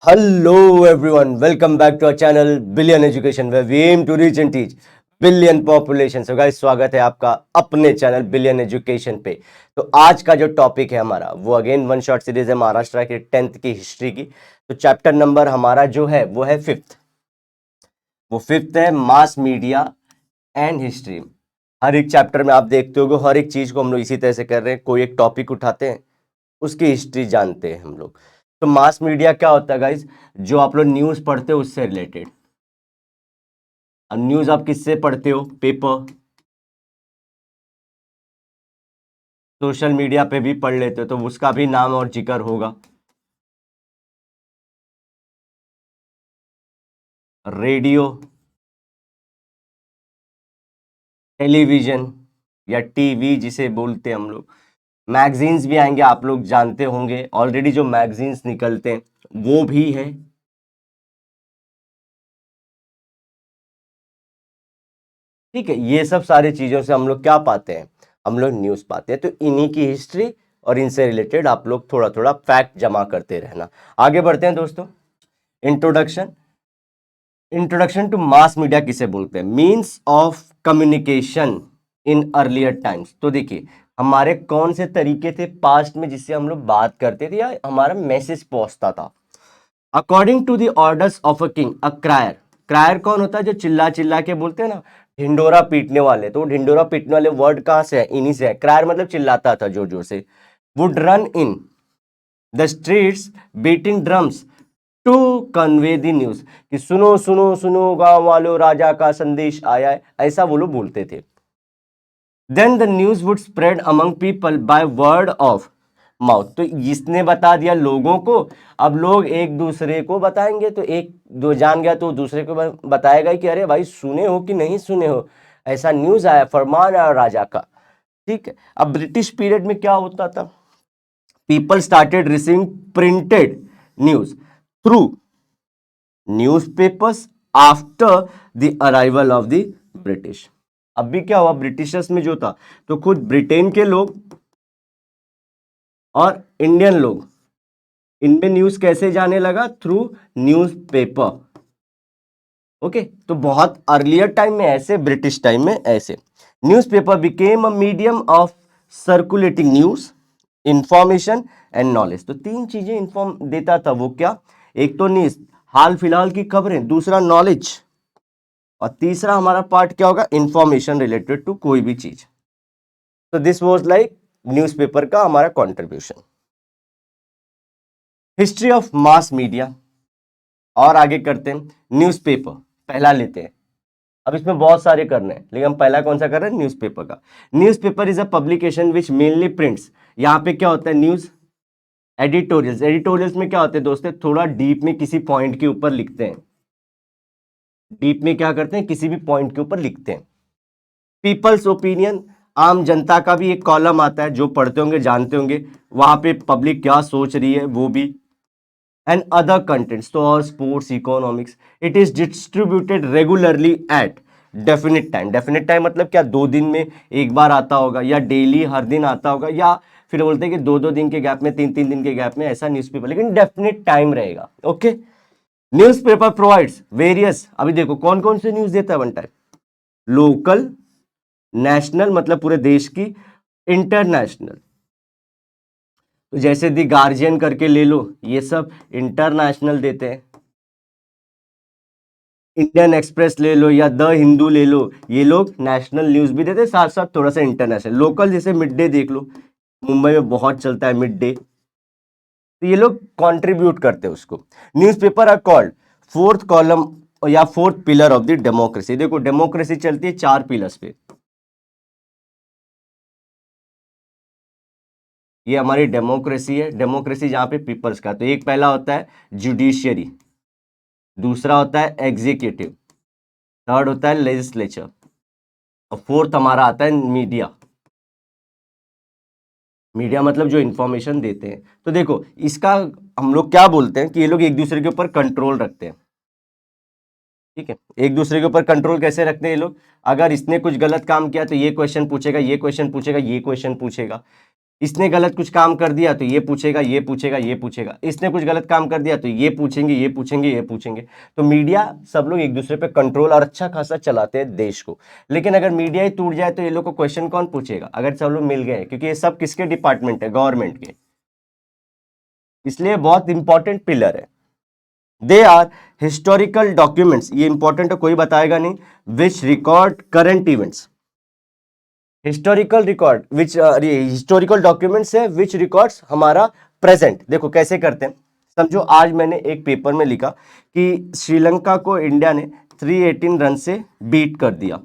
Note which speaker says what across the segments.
Speaker 1: Hello everyone, welcome back to our channel Billion Education where we aim to reach and teach billion population. So guys, स्वागत है आपका अपने channel billion education पे। तो आज का जो टॉपिक है हमारा वो अगेन वन शॉट सीरीज है महाराष्ट्र के 10th की हिस्ट्री की। तो चैप्टर नंबर हमारा जो है वो है फिफ्थ है मास मीडिया एंड हिस्ट्री। हर एक चैप्टर में आप देखते होगे हर एक चीज को हम लोग इसी तरह से कर रहे हैं, कोई एक टॉपिक उठाते हैं उसकी हिस्ट्री जानते हैं हम लोग। तो मास मीडिया क्या होता है गाइज? जो आप लोग न्यूज पढ़ते हो उससे रिलेटेड। अब न्यूज आप किससे पढ़ते हो? पेपर, सोशल मीडिया पे भी पढ़ लेते हो तो उसका भी नाम और जिक्र होगा। रेडियो, टेलीविजन या टीवी जिसे बोलते हैं हम लोग। मैगजीन्स भी आएंगे, आप लोग जानते होंगे ऑलरेडी जो मैगजीन्स निकलते हैं वो भी है। ठीक है, ये सब सारी चीजों से हम लोग क्या पाते हैं? हम लोग न्यूज पाते हैं। तो इन्हीं की हिस्ट्री और इनसे रिलेटेड आप लोग थोड़ा थोड़ा फैक्ट जमा करते रहना। आगे बढ़ते हैं दोस्तों। इंट्रोडक्शन टू मास मीडिया किसे बोलते हैं? Means of communication in earlier times. तो देखिए हमारे कौन से तरीके थे पास्ट में जिससे हम लोग बात करते थे या हमारा मैसेज पहुंचता था। According to the orders of a king, a crier. Crier कौन होता है? जो चिल्ला चिल्ला के बोलते हैं ना, ढिंडोरा पीटने वाले। तो ढिंडोरा पीटने वाले वर्ड कहां से है? इन्हीं से है। क्रायर मतलब चिल्लाता था जोर जोर से। Would run in the streets beating drums to convey the news, कि सुनो सुनो सुनो गांव वालों, राजा का संदेश आया है, ऐसा वो लोग बोलते थे। Then the news would spread among people by word of mouth. तो इसने बता दिया लोगों को, अब लोग एक दूसरे को बताएंगे। तो एक दो जान गया तो दूसरे को बताएगा कि अरे भाई सुने हो कि नहीं सुने हो, ऐसा न्यूज आया, फरमान आया राजा का। ठीक है। अब ब्रिटिश पीरियड में क्या होता था? People started receiving printed news through newspapers after the arrival of the British. अब भी क्या हुआ ब्रिटिशर्स में जो था, तो खुद ब्रिटेन के लोग और इंडियन लोग, इनमें न्यूज कैसे जाने लगा? Through newspaper. ओके, तो बहुत अर्लियर टाइम में ऐसे, ब्रिटिश टाइम में ऐसे। Newspaper became a medium of circulating news, information and knowledge. तो तीन चीजें इंफॉर्म देता था वो। क्या? एक तो न्यूज, हाल फिलहाल की खबरें, दूसरा नॉलेज, और तीसरा हमारा पार्ट क्या होगा? इंफॉर्मेशन रिलेटेड टू कोई भी चीज। तो दिस वाज लाइक न्यूज़पेपर का हमारा contribution. History of mass media. और आगे करते हैं। न्यूज़पेपर पहला लेते हैं। अब इसमें बहुत सारे करने हैं लेकिन हम पहला कौन सा कर रहे हैं? न्यूज़पेपर का। Newspaper is a publication which mainly prints. यहाँ पे क्या होता है? News editorials. एडिटोरियल्स में क्या होते हैं दोस्तों? थोड़ा डीप में किसी पॉइंट के ऊपर लिखते हैं। डीप में क्या करते हैं? किसी भी पॉइंट के ऊपर लिखते हैं। पीपल्स ओपिनियन, आम जनता का भी एक कॉलम आता है, जो पढ़ते होंगे जानते होंगे, वहां पे पब्लिक क्या सोच रही है वो भी। एंड अदर कंटेंट्स, तो और sports, economics. It is distributed regularly at definite time. Definite time मतलब क्या? 2 दिन में एक बार आता होगा, या डेली हर दिन आता होगा, या फिर बोलते हैं कि 2-2 दिन के गैप में, 3-3 दिन के गैप में ऐसा न्यूज़पेपर, लेकिन डेफिनेट टाइम रहेगा। ओके। न्यूज़पेपर प्रोवाइड्स वेरियस, अभी देखो कौन कौन से न्यूज देता है वन टाइम। लोकल, नेशनल मतलब पूरे देश की, इंटरनेशनल। तो जैसे दी गार्जियन करके ले लो, ये सब इंटरनेशनल देते हैं। इंडियन एक्सप्रेस ले लो या द हिंदू ले लो, ये लोग नेशनल न्यूज भी देते हैं, साथ साथ थोड़ा सा इंटरनेशनल। लोकल जैसे मिड डे देख लो, मुंबई में बहुत चलता है मिड डे, तो ये लोग कंट्रीब्यूट करते हैं उसको। Newspaper are called fourth column या fourth pillar of the democracy. देखो डेमोक्रेसी चलती है 4 पिलर्स पे। ये हमारी डेमोक्रेसी है। डेमोक्रेसी जहां पे पीपल्स का, तो एक पहला होता है जुडिशियरी, दूसरा होता है एग्जीक्यूटिव, थर्ड होता है लेजिस्लेचर, और फोर्थ हमारा आता है मीडिया। मीडिया मतलब जो इंफॉर्मेशन देते हैं। तो देखो इसका हम लोग क्या बोलते हैं कि ये लोग एक दूसरे के ऊपर कंट्रोल रखते हैं। ठीक है, एक दूसरे के ऊपर कंट्रोल कैसे रखते हैं ये लोग? अगर इसने कुछ गलत काम किया तो ये क्वेश्चन पूछेगा, ये क्वेश्चन पूछेगा, ये क्वेश्चन पूछेगा। इसने गलत कुछ काम कर दिया तो ये पूछेगा, ये पूछेगा, ये पूछेगा, इसने कुछ गलत काम कर दिया तो ये पूछेंगे, ये पूछेंगे, ये पूछेंगे। तो मीडिया सब लोग एक दूसरे पे कंट्रोल और अच्छा खासा चलाते हैं देश को। लेकिन अगर मीडिया ही टूट जाए तो ये लोग को क्वेश्चन कौन पूछेगा, अगर सब लोग मिल गए, क्योंकि ये सब किसके डिपार्टमेंट है, गवर्नमेंट के, इसलिए बहुत इंपॉर्टेंट पिलर है। दे आर हिस्टोरिकल डॉक्यूमेंट्स, ये इंपॉर्टेंट है, कोई बताएगा नहीं, which record current events. Historical record which historical documents है विच रिकॉर्ड्स हमारा प्रेजेंट। देखो कैसे करते हैं, समझो आज मैंने एक पेपर में लिखा कि श्रीलंका को इंडिया ने 318 रन से बीट कर दिया,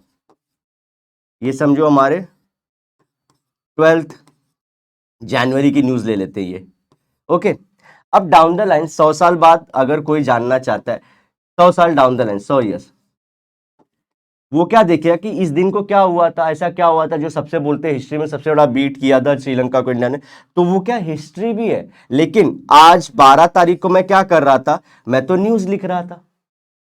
Speaker 1: ये समझो हमारे 12 जनवरी की न्यूज ले लेते हैं ये, ओके। अब डाउन द लाइन 100 साल बाद अगर कोई जानना चाहता है, 100 साल डाउन द लाइन, 100 ईयर्स, वो क्या देखेगा कि इस दिन को क्या हुआ था, ऐसा क्या हुआ था जो सबसे बोलते हैं हिस्ट्री में सबसे बड़ा बीट किया था श्रीलंका को इंडिया ने, तो वो क्या हिस्ट्री भी है। लेकिन आज 12 तारीख को मैं क्या कर रहा था, मैं तो न्यूज लिख रहा था,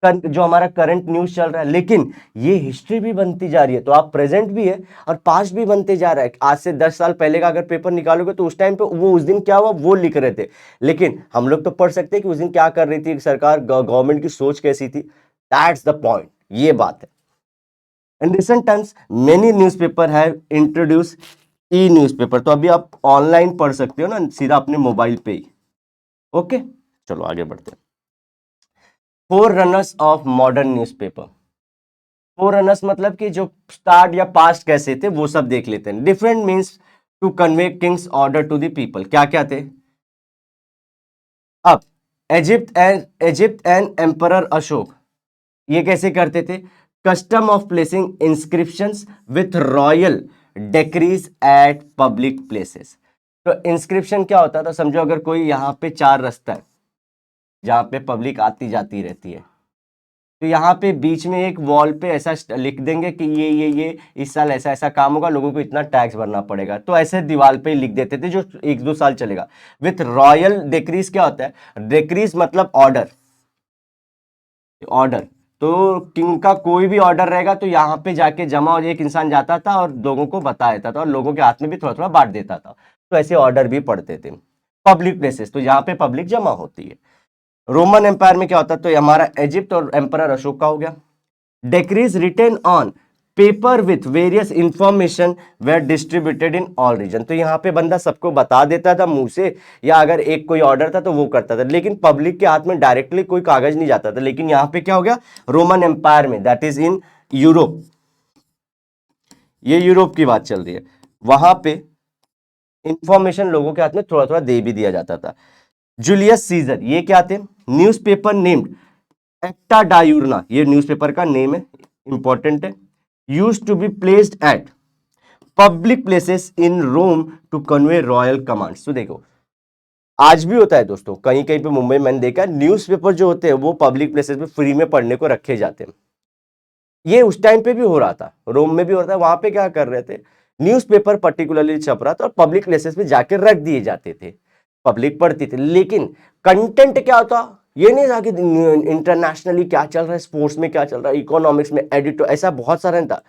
Speaker 1: जो हमारा करंट न्यूज चल रहा है, लेकिन ये हिस्ट्री भी बनती जा रही है। तो आप प्रेजेंट भी है और पास्ट भी बनते जा रहा है। आज से 10 साल पहले का अगर पेपर निकालोगे तो उस टाइम पे वो उस दिन क्या हुआ वो लिख रहे थे, लेकिन हम लोग तो पढ़ सकते हैं कि उस दिन क्या कर रही थी सरकार, गवर्नमेंट की सोच कैसी थी। दैट्स द पॉइंट, ये बात है। In recent times, many newspaper have introduced e-newspaper, तो अभी आप ऑनलाइन पढ़ सकते हो ना सीधा अपने मोबाइल पे ही, ओके। चलो आगे बढ़ते हैं। Four runners of modern newspaper. Four runners मतलब कि जो स्टार्ट या पास्ट कैसे थे वो सब देख लेते हैं। Different means to convey kings order to the people, क्या क्या थे। अब इजिप्ट एंड एम्परर अशोक, ये कैसे करते थे, custom of placing inscriptions with royal decrees at public places. तो इंस्क्रिप्शन क्या होता था, समझो अगर कोई यहाँ पे 4 रास्ता है जहाँ पे पब्लिक आती जाती रहती है, तो यहाँ पे बीच में एक वॉल पे ऐसा लिख देंगे कि ये इस साल ऐसा ऐसा काम होगा, लोगों को इतना टैक्स भरना पड़ेगा, तो ऐसे दीवार पे लिख देते थे जो 1-2 साल चलेगा। विथ रॉयल डेक्रीज क्या होता है, डेक्रीज मतलब ऑर्डर, ऑर्डर, तो किंग का कोई भी ऑर्डर रहेगा तो यहाँ पे जाके जमा हो, एक इंसान जाता था और लोगों को बता देता था और लोगों के हाथ में भी थोड़ा थोड़ा बांट देता था। तो ऐसे ऑर्डर भी पड़ते थे। पब्लिक प्लेसेस, तो यहाँ पे पब्लिक जमा होती है। रोमन एम्पायर में क्या होता है, तो हमारा इजिप्ट और एम्परर अशोक का हो गया। Decrees written on paper with various information were distributed in all region, तो यहाँ पे बंदा सबको बता देता था मुंह से, या अगर एक कोई ऑर्डर था तो वो करता था, लेकिन पब्लिक के हाथ में डायरेक्टली कोई कागज नहीं जाता था। लेकिन यहाँ पे क्या हो गया, रोमन एम्पायर में, दैट इज इन यूरोप, ये यूरोप की बात चल रही है, वहां पे इंफॉर्मेशन लोगों के हाथ में थोड़ा थोड़ा दे भी दिया जाता था। जूलियस सीजर, ये क्या थे, न्यूज़पेपर नेम्ड एक्टा डायूरना, ये न्यूज़पेपर का नेम है, इंपॉर्टेंट है। Used to be placed at public places in Rome to convey royal commands. तो देखो आज भी होता है दोस्तों, कहीं कहीं पे मुंबई मैंने देखा न्यूज़पेपर जो होते हैं वो पब्लिक प्लेसेस पे फ्री में पढ़ने को रखे जाते हैं। ये उस टाइम पे भी हो रहा था, रोम में भी हो रहा था। वहां पे क्या कर रहे थे, न्यूज़पेपर पर्टिकुलरली छप रहा था और पब्लिक प्लेसेस पे जाके रख दिए जाते थे, पब्लिक पढ़ती थी। लेकिन कंटेंट क्या होता, ये नहीं था कि इंटरनेशनली क्या चल रहा है, स्पोर्ट्स में क्या चल रहा है, इकोनॉमिक्स में, एडिटो, ऐसा बहुत सारा था।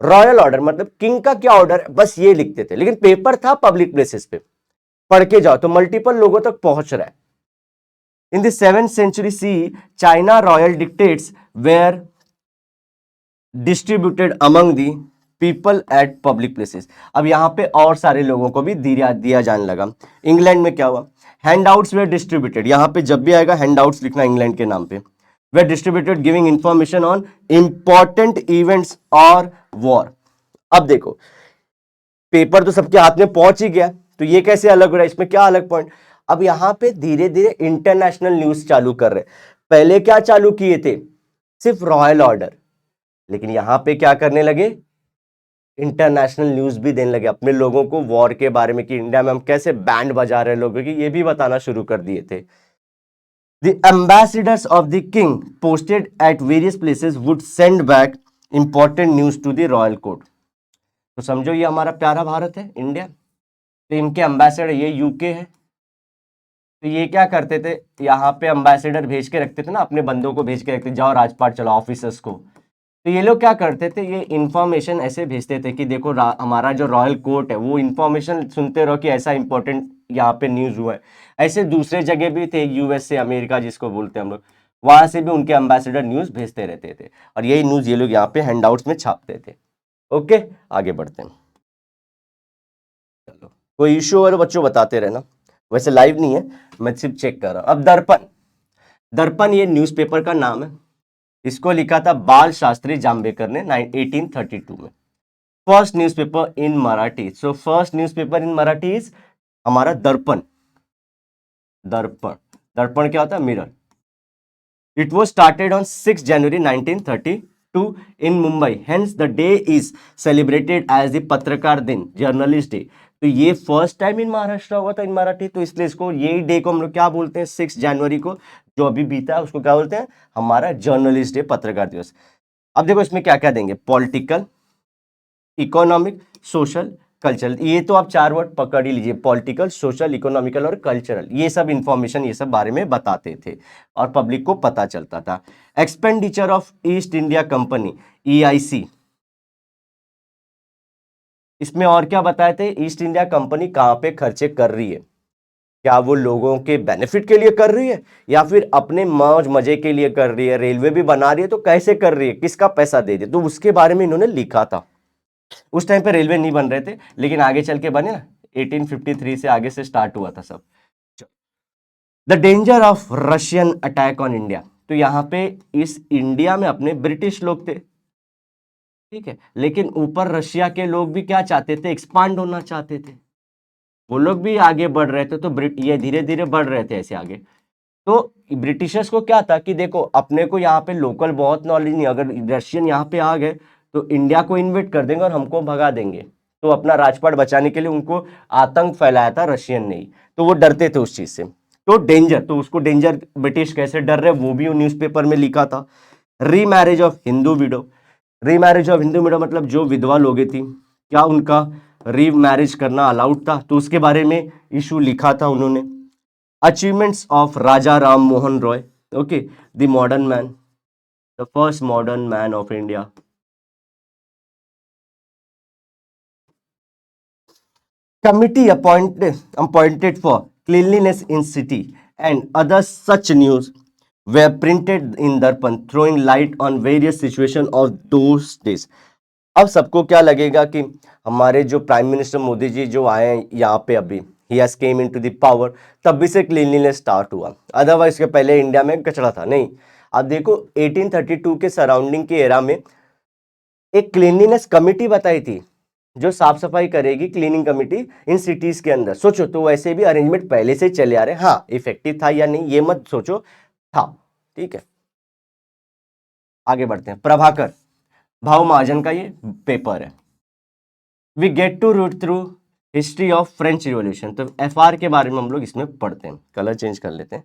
Speaker 1: रॉयल ऑर्डर मतलब किंग का क्या ऑर्डर है, बस ये लिखते थे। लेकिन पेपर था पब्लिक प्लेसेस पे, पढ़ के जाओ तो मल्टीपल लोगों तक पहुंच रहा है। In the 7th century C China royal dictates were distributed among the people at public places. अब यहां पे और सारे लोगों को भी दिया जाने लगा। इंग्लैंड में क्या हुआ, हैंडआउट्स वेयर डिस्ट्रीब्यूटेड, यहां पे जब भी आएगा हैंडआउट्स लिखना इंग्लैंड के नाम पे, were distributed giving information on important events और वॉर। अब देखो पेपर तो सबके हाथ में पहुंच ही गया, तो ये कैसे अलग हो रहा है, इसमें क्या अलग पॉइंट। अब यहां पे धीरे धीरे इंटरनेशनल न्यूज चालू कर रहे। पहले क्या चालू किए थे, सिर्फ रॉयल ऑर्डर, लेकिन यहां पे क्या करने लगे, इंटरनेशनल न्यूज भी देने लगे अपने लोगों को वॉर के बारे में, कि इंडिया में हम कैसे बैंड बजा रहे हैं लोगों की, ये भी बताना शुरू कर दिए थे। The ambassadors of the king posted at various places would send back important news to the royal court। तो समझो ये हमारा प्यारा भारत है इंडिया, तो इनके एम्बेसडर ये यूके है, तो ये क्या करते थे, यहाँ पे एम्बेसडर भेज के रखते थे ना, अपने बंदों को भेज के रखते, जाओ राजपाट चलाओ ऑफिसर्स को। तो ये लोग क्या करते थे, ये इंफॉर्मेशन ऐसे भेजते थे कि देखो हमारा जो रॉयल कोर्ट है वो इंफॉर्मेशन सुनते रहो कि ऐसा इंपॉर्टेंट यहाँ पे न्यूज हुआ है। ऐसे दूसरे जगह भी थे, यूएस से अमेरिका जिसको बोलते हैं हम लोग, वहां से भी उनके एम्बेसडर न्यूज भेजते रहते थे और यही न्यूज ये लोग यहाँ पे हैंडआउट्स में छापते थे। ओके, आगे बढ़ते हैं। चलो, कोई इशू और बच्चों बताते रहना, वैसे लाइव नहीं है, मैं सिर्फ चेक कर रहा हूं। अब दर्पण, दर्पण ये न्यूज़पेपर का नाम है। इसको लिखा था बाल शास्त्री जाम्बेकर ने 1832 में। First newspaper in Marathi, so first newspaper in Marathi is हमारा दर्पण। दर्पण, दर्पण क्या होता है, mirror. It was started on 6 January 1932 in Mumbai, hence the day is celebrated as the पत्रकार दिन, जर्नलिस्ट डे। तो ये फर्स्ट टाइम इन महाराष्ट्र हुआ था इन मराठी, तो इसलिए इसको यही डे को हम लोग क्या बोलते हैं, 6 जनवरी को जो अभी बीता है उसको क्या बोलते हैं, हमारा जर्नलिस्ट डे, पत्रकार दिवस। अब देखो इसमें क्या क्या देंगे, पॉलिटिकल, इकोनॉमिक, सोशल, कल्चरल। ये तो आप 4 वर्ड पकड़ ही लीजिए, पॉलिटिकल, सोशल, इकोनॉमिकल और कल्चरल। ये सब इंफॉर्मेशन, ये सब बारे में बताते थे और पब्लिक को पता चलता था। Expenditure of east India company, EIC, इसमें और क्या बताए थे, ईस्ट इंडिया कंपनी कहाँ पे खर्चे कर रही है, क्या वो लोगों के बेनिफिट के लिए कर रही है या फिर अपने मौज मजे के लिए कर रही है, रेलवे भी बना रही है तो कैसे कर रही है, किसका पैसा दे रही है, तो उसके बारे में इन्होंने लिखा था। उस टाइम पे रेलवे नहीं बन रहे थे, लेकिन आगे चल के बने ना, 1853 से आगे से स्टार्ट हुआ था सब। The danger of Russian attack on India, तो यहाँ पे इस इंडिया में अपने ब्रिटिश लोग थे, ठीक है, लेकिन ऊपर रशिया के लोग भी क्या चाहते थे, एक्सपांड होना चाहते थे, वो लोग भी आगे बढ़ रहे थे, तो ये धीरे धीरे बढ़ रहे थे ऐसे आगे। तो ब्रिटिशर्स को क्या था कि देखो अपने को यहाँ पे लोकल बहुत नॉलेज नहीं, अगर रशियन यहाँ पे आ गए तो इंडिया को इन्वेट कर देंगे और हमको भगा देंगे, तो अपना राजपाट बचाने के लिए उनको आतंक फैलाया था रशियन ने ही, तो वो डरते थे उस चीज से। तो डेंजर, तो उसको डेंजर ब्रिटिश कैसे डर रहे वो भी न्यूज़पेपर में लिखा था। Remarriage of Hindu window, remarriage of Hindu window मतलब जो विधवा लोगे थी, क्या उनका रीमैरिज करना अलाउड था, तो उसके बारे में इशू लिखा था उन्होंने। Achievements of Raja Ram Mohan Roy, okay, the modern man, the first modern man of India. Committee appointed for cleanliness in city and other such news were printed in Darpan, throwing light on various situations of those days. अब सबको क्या लगेगा कि हमारे जो prime minister Modi ji जो आए हैं यहाँ पे अभी, he has came into the power, तब भी से क्लीनलीनेस स्टार्ट हुआ, अदरवाइज इसके पहले इंडिया में कचरा था नहीं। अब देखो 1832 के सराउंडिंग के एरा में एक क्लीनलीनेस कमिटी बताई थी जो साफ सफाई करेगी, क्लीनिंग कमिटी इन सिटीज के अंदर। सोचो, तो वैसे भी अरेंजमेंट पहले से चले आ रहे, हाँ इफेक्टिव था या नहीं ये मत सोचो, था, ठीक है। आगे बढ़ते हैं, प्रभाकर भाव महाजन का ये पेपर है। We get to route through history of French revolution, तो FR के बारे में हम लोग इसमें पढ़ते हैं, कलर चेंज कर लेते हैं,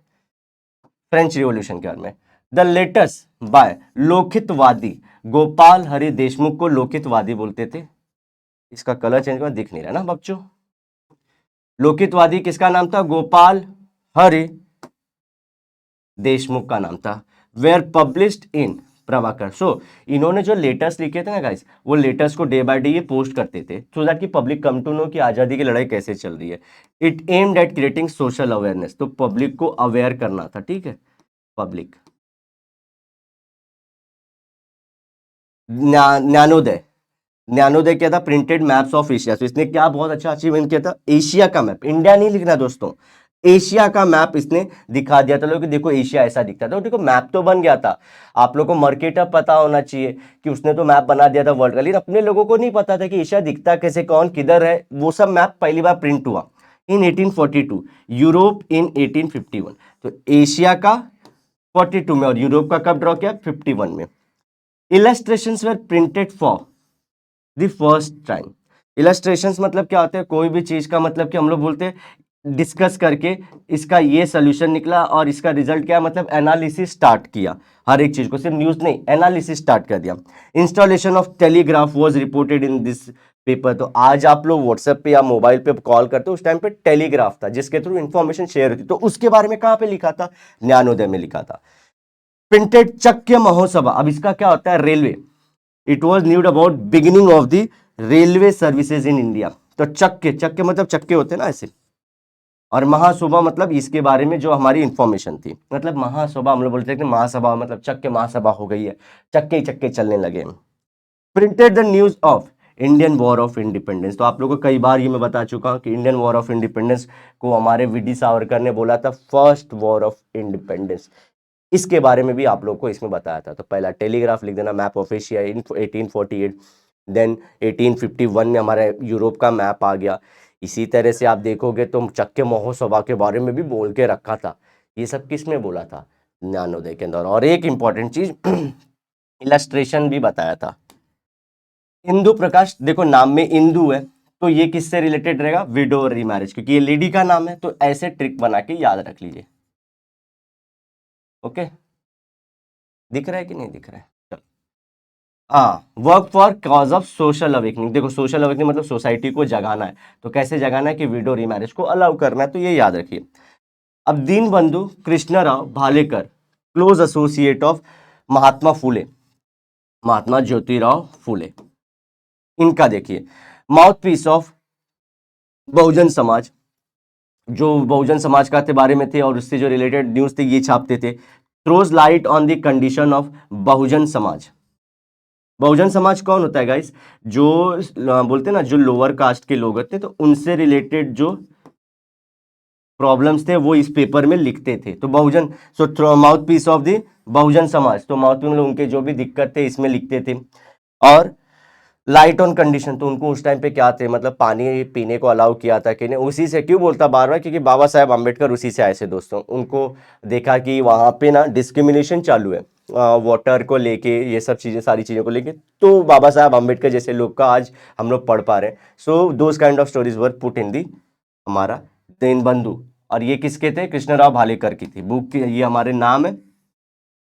Speaker 1: फ्रेंच रिवॉल्यूशन के बारे में। The latest by Lokhitwadi, Gopal Hari Deshmukh को लोकितवादी बोलते थे, इसका कलर चेंज कर, दिख नहीं रहा ना बच्चों, लोकितवादी किसका नाम था, गोपाल हरि देशमुख का नाम था। वेयर पब्लिश्ड इन प्रभाकर, सो इन्होंने जो लेटर्स लिखे थे ना गाइस, वो लेटर्स को डे बाय डे ये पोस्ट करते थे, सो दैट कि पब्लिक कम टू नो कि आजादी की लड़ाई कैसे चल रही है। It aimed at creating social awareness, तो पब्लिक को अवेयर करना था, ठीक है, पब्लिक। ज्ञानोदय, ज्ञानोदय क्या था, प्रिंटेड मैप्स ऑफ एशिया, तो इसने क्या बहुत अच्छा अचीवमेंट किया था, एशिया का मैप, इंडिया नहीं लिखना दोस्तों, एशिया का मैप इसने दिखा दिया था लोग कि देखो एशिया ऐसा दिखता था, देखो मैप तो बन गया था। आप लोगों को मर्केटर पता होना चाहिए कि उसने तो मैप बना दिया था वर्ल्ड का, लेकिन अपने लोगों को नहीं पता था कि एशिया दिखता कैसे, कौन किधर है, वो सब मैप पहली बार प्रिंट हुआ इन 1842, यूरोप इन 1851, तो एशिया का 42 में और यूरोप का कब ड्रॉ किया, 51 में। Illustrations were printed for the first time, illustrations मतलब क्या होते हैं, कोई भी चीज का मतलब कि हम लोग बोलते हैं डिस्कस करके इसका ये सोल्यूशन निकला और इसका रिजल्ट क्या, मतलब एनालिसिस स्टार्ट किया, हर एक चीज को, सिर्फ न्यूज नहीं, एनालिसिस स्टार्ट कर दिया। Installation of telegraph was reported in this paper, तो आज आप लोग व्हाट्सएप पे या मोबाइल पे कॉल करते हो, उस टाइम पे टेलीग्राफ था जिसके थ्रू इंफॉर्मेशन शेयर होती, तो उसके बारे में कहाँ पे लिखा था, ज्ञानोदय में लिखा था। प्रिंटेड चक्य महोत्सव, अब इसका क्या होता है, railway, it was nude about beginning of the railway services in India. तो चक्के, चक्के मतलब चक्के होते हैं ना ऐसे, और महासभा मतलब इसके बारे में जो हमारी इंफॉर्मेशन थी, मतलब महासभा हम लोग बोलते हैं कि महासभा मतलब चक्के महासभा हो गई है, चक्के ही चक्के चलने लगे। Printed the news of Indian war of independence. तो आप लोगों को कई बार ये मैं बता चुका हूं कि इंडियन वॉर ऑफ इंडिपेंडेंस को हमारे वीडी सावरकर ने बोला था फर्स्ट वॉर ऑफ इंडिपेंडेंस। इसके बारे में भी आप लोग को इसमें बताया था। तो पहला टेलीग्राफ लिख देना, map of Asia in 1848, then 1851 में हमारा यूरोप का मैप आ गया। इसी तरह से आप देखोगे तो चक्के महोत्सव के बारे में भी बोल के रखा था। ये सब किसने बोला था? ज्ञानोदय के अंदर। और एक इंपॉर्टेंट चीज इलस्ट्रेशन भी बताया था। इंदु प्रकाश, देखो नाम में इंदु है तो ये किससे रिलेटेड रहेगा? विडो रीमैरिज, क्योंकि ये लेडी का नाम है। तो ऐसे ट्रिक बना के याद रख लीजिए। ओके, दिख रहा है कि नहीं दिख रहा है? चलो, हाँ, work for cause of social awakening. देखो सोशल अवेकनिंग मतलब सोसाइटी को जगाना है। तो कैसे जगाना है? कि विडो रीमैरिज को अलाउ करना है। तो ये याद रखिए। अब Dinbandhu Krishnarao Bhalekar, close associate of Mahatma Phule, Mahatma Jyotirao Phule, इनका देखिए माउथ पीस ऑफ बहुजन समाज, जो बहुजन समाज का के बारे में थे और उससे जो रिलेटेड न्यूज थे ये छापते थे। Throws light on the condition of Bahujan Samaj. Bahujan समाज कौन होता है गाइस? जो बोलते हैं ना, जो लोअर कास्ट के लोग होते तो उनसे रिलेटेड जो प्रॉब्लम्स थे वो इस पेपर में लिखते थे। तो Bahujan, so mouthpiece of the Bahujan Samaj, तो माउथ में उनके जो भी दिक्कत थे इसमें लिखते थे। और लाइट ऑन कंडीशन, तो उनको उस टाइम पे क्या थे, मतलब पानी पीने को अलाउ किया था कि नहीं। उसी से क्यों बोलता बार बार? क्योंकि बाबा साहेब अम्बेडकर उसी से आए थे दोस्तों। उनको देखा कि वहाँ पे ना डिस्क्रिमिनेशन चालू है वाटर को लेके, ये सब चीज़ें, सारी चीज़ों को लेके। तो बाबा साहेब अम्बेडकर जैसे लोग का आज हम लोग पढ़ पा रहे हैं। So those kind of stories were put in the हमारा दीनबंधु। और ये किसके थे? कृष्णराव भालेकर की थी बुक की। ये हमारे नाम है,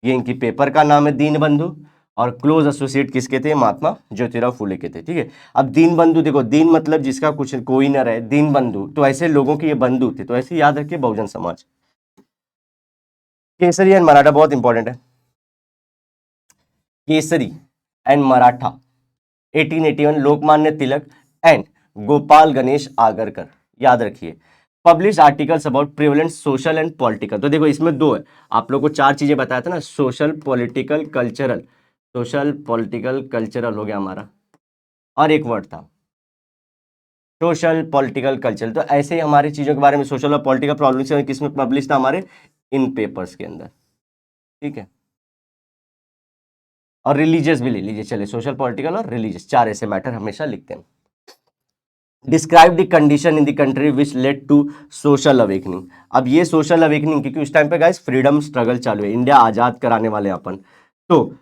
Speaker 1: ये इनकी पेपर का नाम है दीनबंधु। और क्लोज एसोसिएट किसके थे? महात्मा ज्योतिराव फूले के थे। ठीक है, अब दीनबंधु देखो, दीन मतलब जिसका कुछ कोई न रहे, दीनबंधु, तो ऐसे लोगों के ये बंधु थे। तो ऐसे याद रखिए बहुजन समाज। केसरी एंड मराठा बहुत इंपॉर्टेंट है। केसरी एंड मराठा 1881, लोकमान्य तिलक एंड गोपाल गणेश आगरकर, याद रखिए। Publish articles about prevalent social and political. तो देखो इसमें दो है, आप लोग को चार चीजें बताया था ना, social political cultural, social political cultural हो गया हमारा, और एक वर्ड था सोशल पॉलिटिकल कल्चरल। तो ऐसे ही हमारी चीजों के बारे में सोशल और पॉलिटिकल प्रॉब्लम्स किसमें पब्लिश था? हमारे इन पेपर्स के अंदर। ठीक है, और रिलीजियस भी ले लीजिए, चलिए सोशल पॉलिटिकल और रिलीजियस, चार ऐसे मैटर हमेशा लिखते हैं। Describe the condition in the country which led to social awakening. अब ये सोशल अवेकनिंग, क्योंकि उस टाइम पे गाइस फ्रीडम स्ट्रगल चालू है, इंडिया आजाद कराने वाले अपन। तो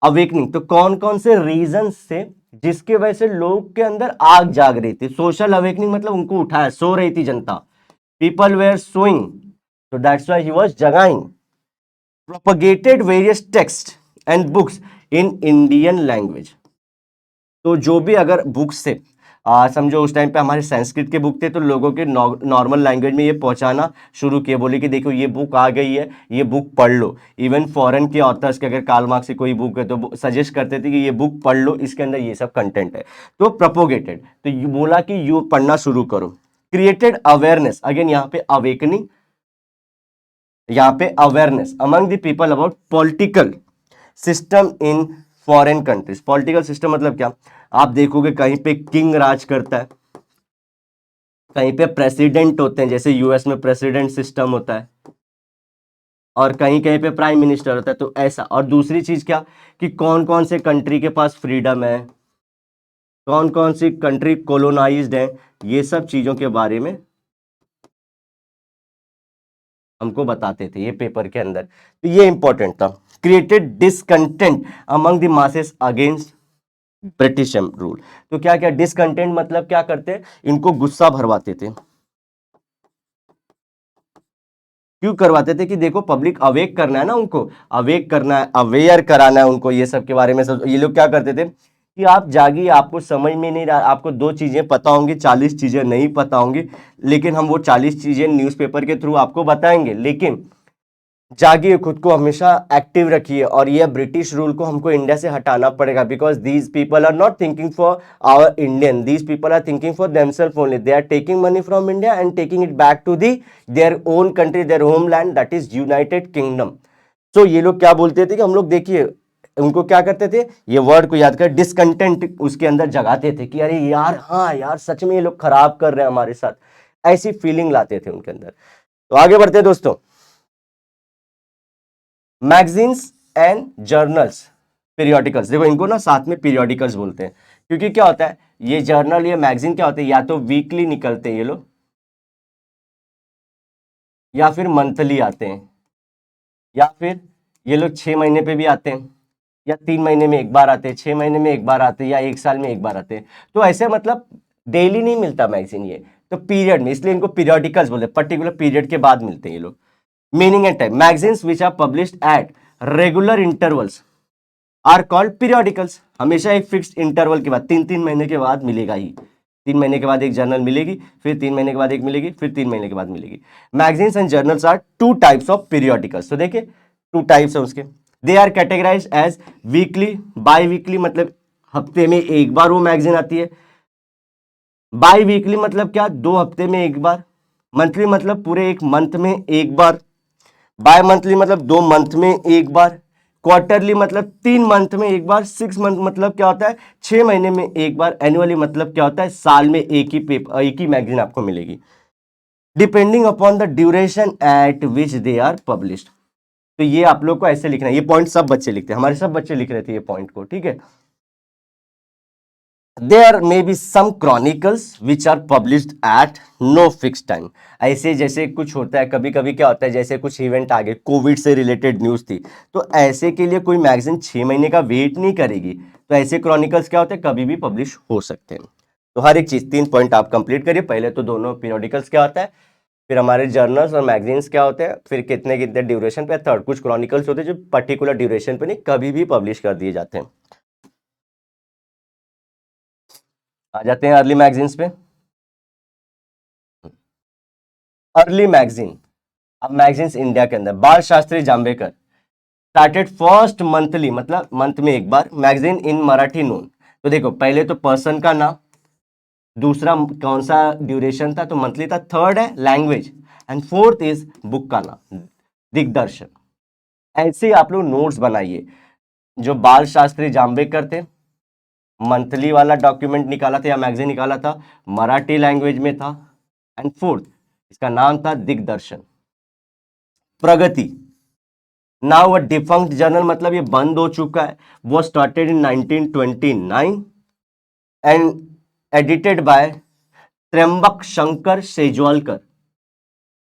Speaker 1: अवेकनिंग, तो कौन कौन से रीजंस थे जिसके वजह से लोग के अंदर आग जाग रही थी? सोशल अवेकनिंग मतलब उनको उठाया, सो रही थी जनता, पीपल वेयर सोइंग, तो दैट्स व्हाई ही वाज जगाइंग। Propagated various text and books in Indian language. तो जो भी अगर बुक्स थे, समझो उस टाइम पे हमारे संस्कृत के बुक थे, तो लोगों के नॉर्मल लैंग्वेज में ये पहुंचाना शुरू किए, बोले कि देखो ये बुक आ गई है, ये बुक पढ़ लो। इवन फॉरेन के ऑथर्स के, अगर कार्ल मार्क्स की कोई बुक है तो सजेस्ट करते थे कि ये बुक पढ़ लो, इसके अंदर ये सब कंटेंट है। तो प्रोपोगेटेड, तो ये बोला कि यू पढ़ना शुरू करो। क्रिएटेड अवेयरनेस, अगेन यहाँ पे अवेकनिंग, यहाँ पे awareness among the people about political system in foreign countries. Political system मतलब क्या? आप देखोगे कहीं पे किंग राज करता है, कहीं पे प्रेसिडेंट होते हैं, जैसे यूएस में प्रेसिडेंट सिस्टम होता है, और कहीं कहीं पे प्राइम मिनिस्टर होता है। तो ऐसा। और दूसरी चीज क्या, कि कौन कौन से कंट्री के पास फ्रीडम है, कौन कौन सी कंट्री कोलोनाइज्ड है, ये सब चीजों के बारे में हमको बताते थे ये पेपर के अंदर। तो ये इंपॉर्टेंट था। Created discontent among the masses against British rule. तो क्या क्या डिसकंटेंट मतलब क्या करते? इनको गुस्सा भरवाते थे। क्यों करवाते थे? कि देखो पब्लिक अवेक करना है ना, उनको अवेक करना है, अवेयर कराना है उनको ये सब के बारे में। सब ये लोग क्या करते थे कि आप जागिए, आपको समझ में नहीं रहा, आपको 2 चीजें पता होंगी, 40 चीजें नहीं पता होंगी, लेकिन हम वो 40 चीजें न्यूज़पेपर के थ्रू आपको बताएंगे। लेकिन जागिए, खुद को हमेशा एक्टिव रखिए, और ये ब्रिटिश रूल को हमको इंडिया से हटाना पड़ेगा, because these people are not thinking for our Indian, these people are thinking for themselves only, they are taking money from India and taking it back to the their own country, their homeland, that is United Kingdom. तो ये लोग क्या बोलते थे कि हम लोग, देखिए उनको क्या करते थे, ये वर्ड को याद कर, डिसकंटेंट उसके अंदर जगाते थे कि अरे यार, हाँ यार, सच में ये लोग खराब कर रहे हैं हमारे साथ, ऐसी फीलिंग लाते थे उनके अंदर। तो आगे बढ़ते हैं दोस्तों, मैगजीन्स एंड जर्नल्स, पीरियोडिकल्स, देखो इनको ना साथ में पीरियोडिकल्स बोलते हैं, क्योंकि क्या होता है, ये जर्नल, ये मैगजीन क्या होते हैं, या तो वीकली निकलते हैं ये लोग, या फिर मंथली आते हैं, या फिर ये लोग 6 महीने पे भी आते हैं, या 3 महीने में एक बार आते हैं, 6 महीने में एक बार आते हैं, या एक साल में एक बार आते हैं। तो ऐसे मतलब डेली नहीं मिलता मैगजीन ये, तो पीरियड में, इसलिए इनको पीरियोडिकल्स बोलते हैं, पर्टिकुलर पीरियड के बाद मिलते हैं ये लोग। Meaning and time, magazines which are published at regular intervals are called periodicals, हमेशा एक फिक्स्ड इंटरवल के बाद, 3-3 महीने के बाद मिलेगा ही, 3 महीने के बाद एक जर्नल मिलेगी, फिर 3 महीने के बाद एक मिलेगी, फिर 3 महीने के बाद मिलेगी। Magazines and journals are two types of periodicals, तो देखिए टू टाइप्स है उसके, they are categorize as weekly, biweekly मतलब हफ्ते में एक बार वो मैगजीन आती है, बाई वीकली मतलब क्या, 2 हफ्ते में एक बार, मंथली मतलब पूरे एक मंथ में एक बार, बाय मंथली मतलब 2 मंथ में एक बार, क्वार्टरली मतलब 3 मंथ में एक बार, 6 मंथ मतलब क्या होता है, 6 महीने में एक बार, एनुअली मतलब क्या होता है, साल में एक ही पेपर, एक ही मैगजीन आपको मिलेगी, depending upon the duration at which they are published. तो ये आप लोग को ऐसे लिखना है, ये पॉइंट सब बच्चे लिखते हैं, हमारे सब बच्चे लिख रहे थे ये पॉइंट को, ठीक है। There may be some chronicles which are published at no fixed time, ऐसे जैसे कुछ होता है, कभी कभी क्या होता है, जैसे कुछ इवेंट आ गए, कोविड से रिलेटेड न्यूज थी, तो ऐसे के लिए कोई मैगजीन 6 महीने का वेट नहीं करेगी, तो ऐसे क्रॉनिकल्स क्या होते हैं, कभी भी पब्लिश हो सकते हैं। तो हर एक चीज 3 पॉइंट आप कंप्लीट करिए, पहले तो दोनों पीरियोडिकल्स क्या होता है, फिर हमारे जर्नल्स और मैगजीन्स क्या होते हैं, फिर कितने कितने ड्यूरेशन पे, थर्ड कुछ क्रॉनिकल्स होते हैं जो पर्टिकुलर ड्यूरेशन पे नहीं, कभी भी पब्लिश कर दिए जाते हैं। आ जाते हैं अर्ली मैगजीन्स पे। अर्ली मैगजीन, अब मैगजीन्स इंडिया के अंदर, बाल Shastri Jambekar started first monthly, मतलब मंथ में एक बार, मैगजीन इन मराठी नोन। तो देखो पहले तो पर्सन का नाम, दूसरा कौन सा ड्यूरेशन था, तो मंथली था, थर्ड है language, and fourth is book का नाम, दिग्दर्शन। ऐसे आप लोग नोट्स बनाइए। जो बाल शास्त्री जांबेकर थे, मंथली वाला डॉक्यूमेंट निकाला था या मैगजीन निकाला था, मराठी लैंग्वेज में था, एंड फोर्थ इसका नाम था Digdarshan. Pragati, now a defunct journal, मतलब ये बंद हो चुका है, वो started in 1929 and edited by Tryambak Shankar Sejwalkar,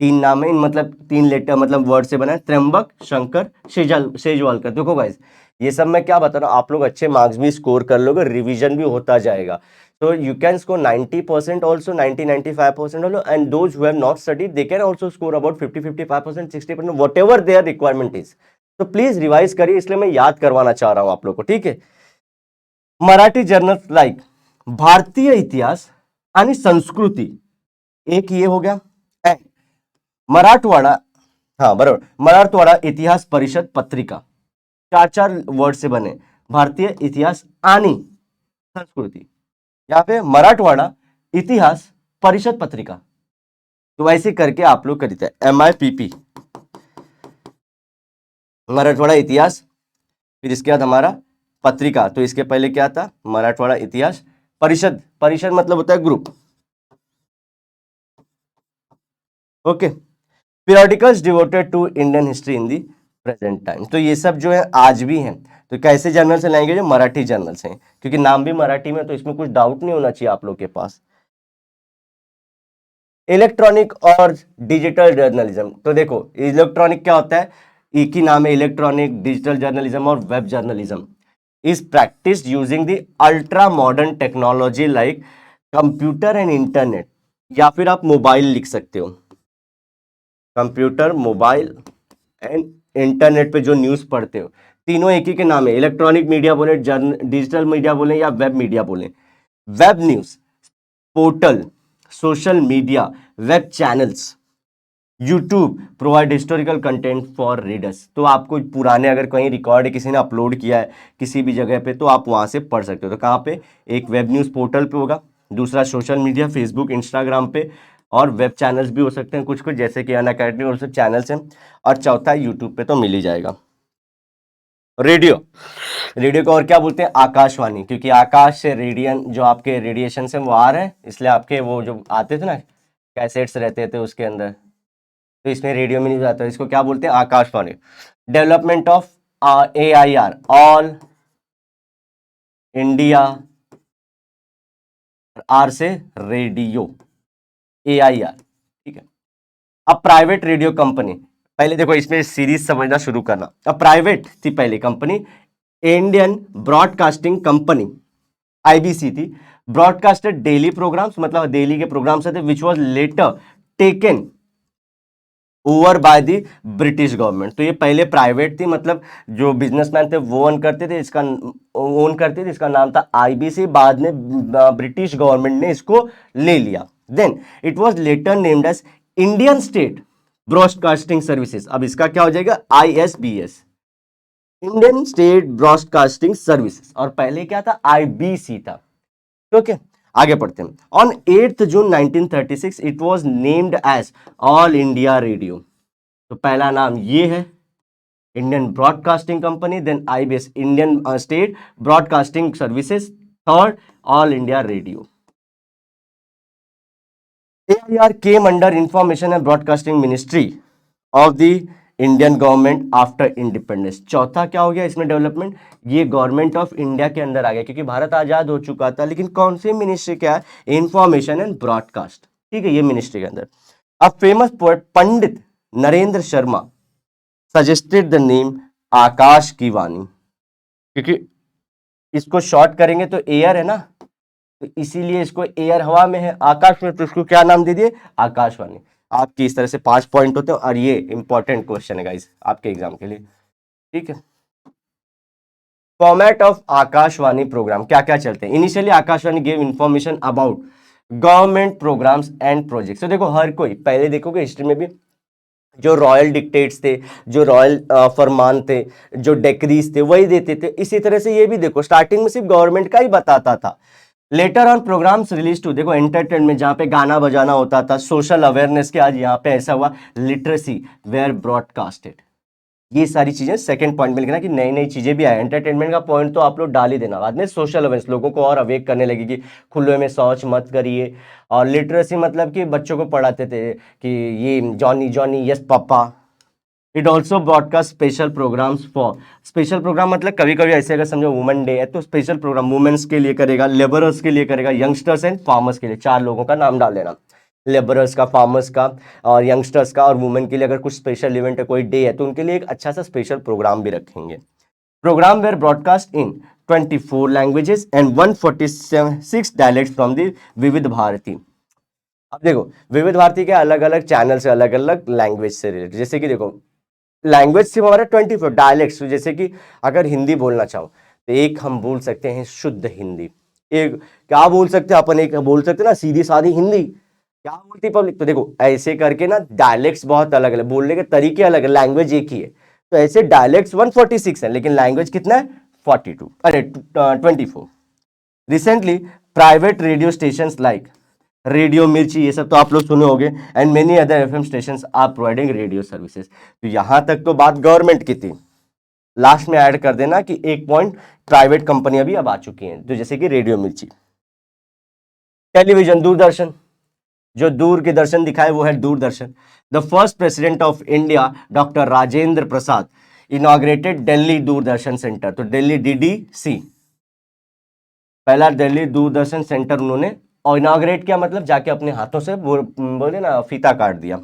Speaker 1: 3 नाम है, मतलब 3 लेटर मतलब वर्ड से बना है, त्र्यंबक शंकर सेजवालकर। देखो गाइस, ये सब मैं क्या बता रहा हूँ, आप लोग अच्छे मार्क्स भी स्कोर कर लोगे, रिवीजन भी होता जाएगा, so you can score 90% also, 90-95% also, and those who have not studied they can also score about 50-55%, 60%, whatever their requirement is। तो प्लीज रिवाइज करिए, इसलिए मैं याद करवाना चाह रहा हूं आप लोग को, ठीक है। मराठी जर्नल्स लाइक भारतीय इतिहास आणि संस्कृती, एक ये हो गया, and मराठवाडा, हाँ बराबर, मराठवाडा इतिहास परिषद पत्रिका, 4-4 वर्ड से बने, भारतीय इतिहास आणि संस्कृति, यहाँ पे मराठवाड़ा इतिहास परिषद पत्रिका। तो वैसे करके आप लोग करते हैं MIPP, मराठवाड़ा इतिहास, फिर इसके बाद हमारा पत्रिका, तो इसके पहले क्या था, मराठवाड़ा इतिहास परिषद, परिषद मतलब होता है group, okay. Periodicals devoted to Indian history in the present time, तो ये सब जो है आज भी हैं। तो कैसे जर्नल से लाएंगे, जो मराठी जर्नल्स हैं, क्योंकि नाम भी मराठी में, तो इसमें कुछ डाउट नहीं होना चाहिए आप लोग के पास। इलेक्ट्रॉनिक और डिजिटल जर्नलिज्म, तो देखो इलेक्ट्रॉनिक क्या होता है, एक ही नाम है, इलेक्ट्रॉनिक, डिजिटल जर्नलिज्म और web journalism is practice using the ultra modern technology like computer and internet, या फिर आप मोबाइल लिख सकते हो, कंप्यूटर, मोबाइल एंड इंटरनेट पे जो न्यूज पढ़ते हो, तीनों एक ही के नाम है, इलेक्ट्रॉनिक मीडिया बोले, डिजिटल मीडिया बोले, या वेब मीडिया बोले। Web news portal, social media, web channels, YouTube provide historical content for readers, तो आपको पुराने अगर कहीं रिकॉर्ड किसी ने अपलोड किया है किसी भी जगह पे तो आप वहां से पढ़ सकते हो। तो कहाँ पे, एक वेब न्यूज़ पोर्टल पे होगा, दूसरा सोशल मीडिया फेसबुक इंस्टाग्राम पे, और वेब चैनल्स भी हो सकते हैं कुछ कुछ जैसे कि अनअकैडमी और सब चैनल्स हैं, और चौथा यूट्यूब पे तो मिल ही जाएगा। रेडियो, रेडियो को और क्या बोलते हैं, आकाशवाणी, क्योंकि आकाश से रेडियन जो आपके रेडिएशन से वो आ रहे हैं, इसलिए आपके वो जो आते थे ना कैसेट्स रहते थे उसके अंदर, तो इसमें रेडियो में नहीं जाता, इसको क्या बोलते हैं, Akashvani. Development of AIR, all India, R से रेडियो, AIR, ठीक है। अब प्राइवेट रेडियो कंपनी, पहले देखो इसमें सीरीज समझना शुरू करना। अब प्राइवेट थी पहले company, Indian broadcasting company, IBC थी, ब्रॉडकास्टेड डेली प्रोग्राम्स, मतलब डेली के प्रोग्राम्स थे, which was later taken over by the British government. तो ये पहले प्राइवेट थी, मतलब जो बिजनेसमैन थे वो ओन करते थे, इसका नाम था IBC, बाद में ब्रिटिश गवर्नमेंट ने इसको ले लिया। Then it was later named as Indian state broadcasting services, अब इसका क्या हो जाएगा, ISBS, Indian state broadcasting services, और पहले क्या था, IBC था। ओके, आगे पढ़ते हैं। On 8 June 1936 it was named as all India radio, तो पहला नाम ये है Indian broadcasting company, then IBS Indian state broadcasting services, third all India radio. AIR came under information and broadcasting ministry of the Indian government after independence. चौथा क्या हो गया इसमें डेवलपमेंट, ये गवर्नमेंट ऑफ इंडिया के अंदर आ गया, क्योंकि भारत आजाद हो चुका था, लेकिन कौन सी मिनिस्ट्री, क्या है, इंफॉर्मेशन एंड ब्रॉडकास्ट, ठीक है, ये मिनिस्ट्री के अंदर। अब famous poet Pandit Narendra Sharma suggested the name आकाश की वाणी, क्योंकि इसको शॉर्ट करेंगे तो एयर है ना, तो इसीलिए इसको एयर हवा में है, आकाश में, तो इसको क्या नाम दे दिए, आकाशवाणी। आपकी इस तरह से 5 पॉइंट होते हैं, और ये इंपॉर्टेंट क्वेश्चन है गाइस आपके एग्जाम के लिए, ठीक है। फॉर्मेट ऑफ आकाशवाणी प्रोग्राम, क्या क्या चलते हैं। Initially Akashvani give information about government programs and projects, तो देखो हर कोई, पहले देखोगे हिस्ट्री में भी जो रॉयल डिक्टेट्स थे, जो रॉयल फरमान थे, जो डेक्रीज थे, वही देते थे। इसी तरह से ये भी देखो स्टार्टिंग में सिर्फ गवर्नमेंट का ही बताता था, later on programs release to, देखो एंटरटेनमेंट जहां पे गाना बजाना होता था, सोशल अवेयरनेस के, आज यहाँ पे ऐसा हुआ, लिटरेसी वेयर ब्रॉडकास्टेड, ये सारी चीजें सेकंड पॉइंट में लिखना कि नई नई चीजें भी आए। एंटरटेनमेंट का पॉइंट तो आप लोग डाल ही देना, बाद में सोशल अवेयरनेस, लोगों को और अवेक करने लगी कि खुले में शौच मत करिए, और लिटरेसी मतलब कि बच्चों को पढ़ाते थे कि ये Johnny Johnny yes papa. It also broadcast special programs for, special program मतलब कभी कभी ऐसे अगर समझो वुमेन डे है तो स्पेशल प्रोग्राम वुमेन्स के लिए करेगा, लेबरर्स के लिए करेगा, यंगस्टर्स एंड फार्मर्स के लिए, 4 लोगों का नाम डाल देना, लेबरर्स का, फार्मर्स का और यंगस्टर्स का, और वुमेन के लिए अगर कुछ स्पेशल इवेंट है, कोई डे है, तो उनके लिए एक अच्छा सा स्पेशल प्रोग्राम भी रखेंगे। Program were broadcast in 24 languages and 146 dialects from the Vividh Bharati. अब देखो विविध भारती के अलग अलग चैनल से, अलग अलग लैंग्वेज से रिलेटेड, जैसे कि देखो लैंग्वेज सिर्फ हमारा 24 डायलेक्ट्स, जैसे कि अगर हिंदी बोलना चाहो तो एक हम बोल सकते हैं शुद्ध हिंदी, एक क्या बोल सकते हैं अपन, एक बोल सकते हैं ना सीधी सादी हिंदी, क्या बोलती पब्लिक, तो देखो ऐसे करके ना डायलेक्ट्स बहुत अलग अलग, बोलने के तरीके अलग है, लैंग्वेज एक ही है, तो ऐसे डायलेक्ट्स 146 है, लेकिन लैंग्वेज कितना है 42, अरे 24। Recently private radio station like radio Mirchi, ये सब तो आप लोग सुने होंगे, and many other FM stations are providing radio services. तो यहां तक तो बात गवर्नमेंट की थी, लास्ट में ऐड कर देना कि एक पॉइंट प्राइवेट कंपनियां भी अब आ चुकी हैं, तो जैसे कि रेडियो मिर्ची। टेलीविजन, दूरदर्शन, जो दूर के दर्शन दिखाए वो है Doordarshan. The first president of India doctor Rajendra Prasad inaugurated Delhi Doordarshan centre, तो दिल्ली DDC, पहला दिल्ली दूरदर्शन सेंटर उन्होंने और इनॉग्रेट किया, मतलब जाके अपने हाथों से बोले ना फीता काट दिया।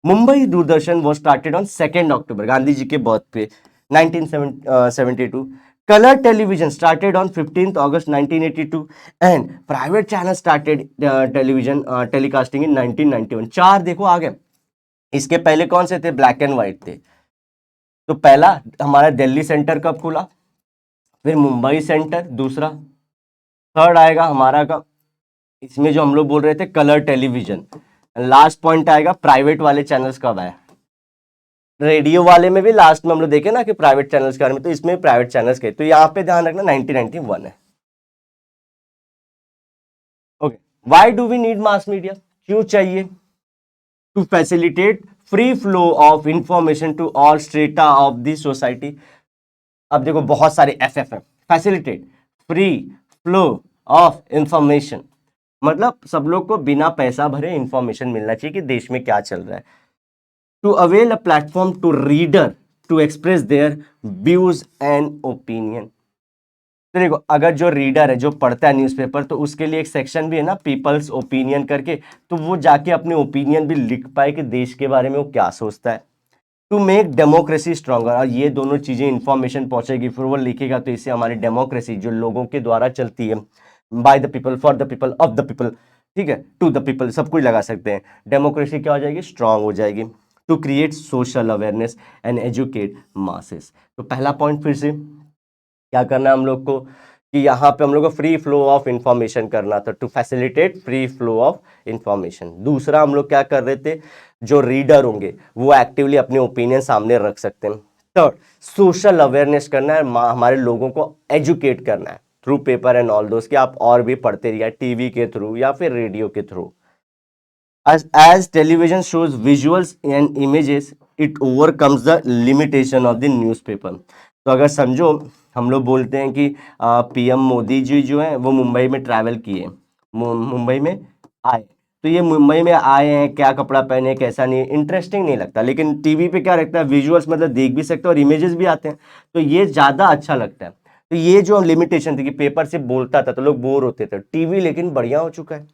Speaker 1: Mumbai Doordarshan was started on 2 October, Gandhi ji के बर्थ पे 1972। Colour television started on 15 August 1982 and private channel started television telecasting in 1991। 4 देखो आ गए, इसके पहले कौन से थे, ब्लैक एंड व्हाइट थे। तो पहला हमारा दिल्ली सेंटर कब खुला, फिर मुंबई सेंटर दूसरा, थर्ड आएगा हमारा का, इसमें जो हम लोग बोल रहे थे कलर टेलीविजन, लास्ट पॉइंट आएगा प्राइवेट वाले चैनल्स कब आए। रेडियो वाले में भी लास्ट में हम लोग देखे ना कि प्राइवेट चैनल्स के बारे में, तो इसमें प्राइवेट चैनल्स के, तो यहाँ पे ध्यान रखना 1991 है। Okay, why do we need mass media, क्यों चाहिए? To facilitate free flow of information to all strata of the society. अब देखो बहुत सारे एफ है, facilitate free flow of information, मतलब सब लोग को बिना पैसा भरे इंफॉर्मेशन मिलना चाहिए कि देश में क्या चल रहा है। To avail a platform to reader to express their views and opinion. तो देखो अगर जो रीडर है, जो पढ़ता है न्यूज़पेपर, तो उसके लिए एक सेक्शन भी है ना पीपल्स ओपिनियन करके, तो वो जाके अपने ओपिनियन भी लिख पाए कि देश के बारे में वो क्या सोचता है। टू मेक डेमोक्रेसी स्ट्रॉन्गर, और ये दोनों चीजें इंफॉर्मेशन पहुंचेगी फिर वो लिखेगा, तो इससे हमारी डेमोक्रेसी जो लोगों के द्वारा चलती है, by the people, for the people, of the people, ठीक है, टू द पीपल, सब कुछ लगा सकते हैं, डेमोक्रेसी क्या हो जाएगी, स्ट्रांग हो जाएगी। To create social awareness and educate masses. तो पहला पॉइंट फिर से क्या करना है हम लोग को कि यहाँ पे हम लोग को फ्री फ्लो ऑफ इंफॉर्मेशन करना था, to facilitate free flow of information. दूसरा हम लोग क्या कर रहे थे, जो रीडर होंगे वो एक्टिवली अपने ओपिनियन सामने रख सकते हैं। थर्ड, सोशल अवेयरनेस करना है, हमारे लोगों को एजुकेट करना है थ्रू पेपर एंड ऑल दोस्त, कि आप और भी पढ़ते रहिए टीवी के थ्रू या फिर रेडियो के through. as television shows visuals and images, it overcomes the limitation of the newspaper। तो अगर समझो हम लोग बोलते हैं कि पीएम मोदी जी जो है वो मुंबई में ट्रैवल किए, मुंबई में आए, तो ये मुंबई में आए हैं, क्या कपड़ा पहने, कैसा, नहीं इंटरेस्टिंग नहीं लगता, लेकिन टीवी पे क्या लगता है, विजुअल्स, मतलब देख भी सकते हैं और इमेजेस भी आते हैं, तो ये ज़्यादा अच्छा लगता है। तो ये जो लिमिटेशन थी कि पेपर से बोलता था तो लोग बोर होते थे, टीवी लेकिन बढ़िया हो चुका है।